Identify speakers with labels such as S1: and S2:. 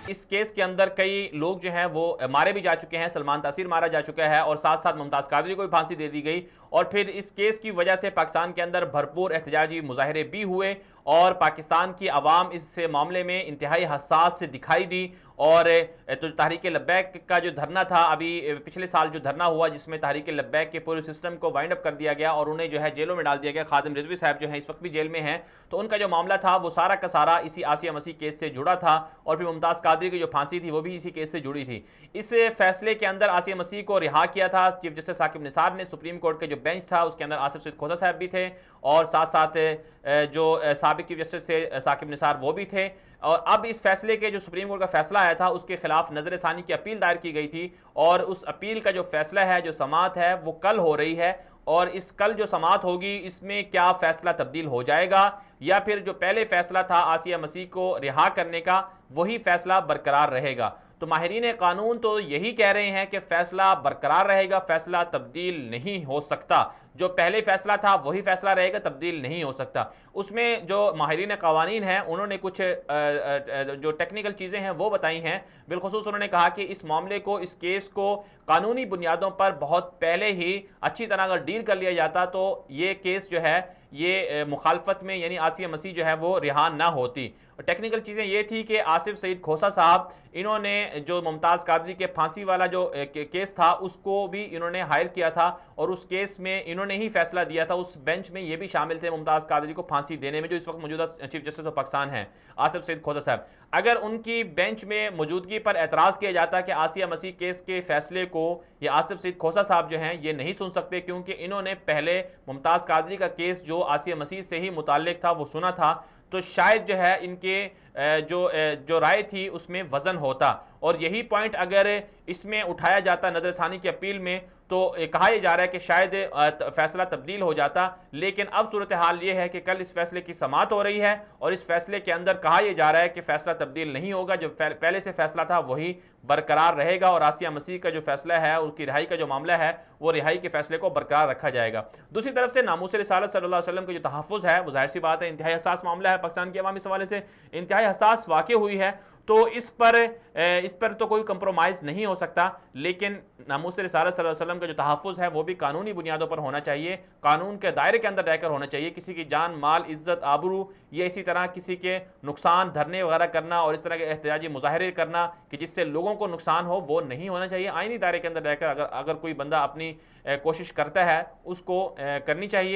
S1: इस केस के अंदर कई लोग जो हैं वो मारे भी जा चुके हैं, सलमान तासीर मारा जा चुका है और साथ साथ मुमताज़ कादरी को भी फांसी दे दी गई। और फिर इस केस की वजह से पाकिस्तान के अंदर भरपूर एहतजाजी मुजाहरे भी हुए और पाकिस्तान की आवाम इस मामले में इंतहाई हसास से दिखाई दी। और तो तहरीक लब्बैक का जो धरना था, अभी पिछले साल जो धरना हुआ जिसमें तहरीक लब्बैक के पूरे सिस्टम को वाइंड अप कर दिया गया और उन्हें जो है जेलों में डाल दिया गया। खादिम रिजवी साहब जो है इस वक्त भी जेल में हैं, तो उनका जो मामला था वो सारा का सारा इसी आसिया मसीह केस से जुड़ा था और फिर मुमताज़ कादरी की जो फांसी थी वो भी इसी केस से जुड़ी थी। इस फैसले के अंदर आसिया मसीह को रिहा किया था चीफ जस्टिस साकिब निसार ने। सुप्रीम कोर्ट के जो बेंच था उसके अंदर आसिफ सईद खोसा साहब भी थे और साथ साथ जो साबिक चीफ जस्टिस थे साकिब निसार वो भी थे। और अब इस फैसले के जो सुप्रीम कोर्ट का फैसला आया था उसके खिलाफ नजर सानी की अपील दायर की गई थी और उस अपील का जो फैसला है, जो समाअत है, वो कल हो रही है। और इस कल जो समाअत होगी इसमें क्या फैसला तब्दील हो जाएगा या फिर जो पहले फैसला था आसिया मसीह को रिहा करने का वही फैसला बरकरार रहेगा। तो माहिरीन कानून तो यही कह रहे हैं कि फैसला बरकरार रहेगा, फैसला तब्दील नहीं हो सकता। जो पहले फैसला था वही फैसला रहेगा, तब्दील नहीं हो सकता। उसमें जो माहिरीन कावानीन हैं उन्होंने कुछ जो टेक्निकल चीज़ें हैं वो बताई हैं। बिलखुसूस उन्होंने कहा कि इस मामले को, इस केस को कानूनी बुनियादों पर बहुत पहले ही अच्छी तरह अगर डील कर लिया जाता तो ये केस जो है ये मुखालफत में यानी आसिया मसीह जो है वो रिहा ना होती। टेक्निकल चीज़ें ये थी कि आसिफ सईद खोसा साहब इन्होंने जो मुमताज़ कादरी के फांसी वाला जो केस था उसको भी इन्होंने हायर किया था और उस केस में इन्होंने ही फैसला दिया था। उस बेंच में ये भी शामिल थे मुमताज़ कादरी को फांसी देने में, जो इस वक्त मौजूदा चीफ जस्टिस ऑफ पाकिस्तान हैं आसिफ सईद खोसा साहब। अगर उनकी बेंच में मौजूदगी पर एतराज़ किया जाता कि आसिया मसीह केस के फैसले को ये आसिफ सईद खोसा साहब जो हैं ये नहीं सुन सकते क्योंकि इन्होंने पहले मुमताज़ कादरी का केस जो आसिया मसीह से ही मुताल्लिक था वो सुना था, तो शायद जो है इनके जो राय थी उसमें वजन होता। और यही पॉइंट अगर इसमें उठाया जाता नजरसानी की अपील में तो कहा यह जा रहा है कि शायद फैसला तब्दील हो जाता। लेकिन अब सूरत हाल ये है कि कल इस फैसले की समाअत हो रही है और इस फैसले के अंदर कहा यह जा रहा है कि फैसला तब्दील नहीं होगा, जो पहले से फैसला था वही बरकरार रहेगा और आसिया मसीह का जो फैसला है, उसकी रिहाई का जो मामला है, वो रिहाई के फैसले को बरकरार रखा जाएगा। दूसरी तरफ से नामूस रिसालत सल्लल्लाहु अलैहि वसल्लम का जो तहफ़्फ़ुज़ है वो ज़ाहिर सी बात है इंतहाई हसास मामला है, पाकिस्तान की अवाम इस हवाले से इंतहाई हसास वाक़ हुई है, तो इस पर तो कोई कंप्रोमाइज़ नहीं हो सकता। लेकिन नामूस रिसालत सल्लल्लाहु अलैहि वसल्लम का जो तहफ़्फ़ुज़ है वो भी कानूनी बुनियादों पर होना चाहिए, कानून के दायरे के अंदर रहकर होना चाहिए। किसी की जान, माल, इज़्ज़त, आबरू या इसी तरह किसी के नुकसान, धरने वगैरह करना और इस तरह के एहतजाजी मुजाहरे करना कि जिससे लोगों को नुकसान हो वो नहीं होना चाहिए। आईनी दायरे के अंदर रहकर अगर कोई बंदा अपनी कोशिश करता है उसको करनी चाहिए।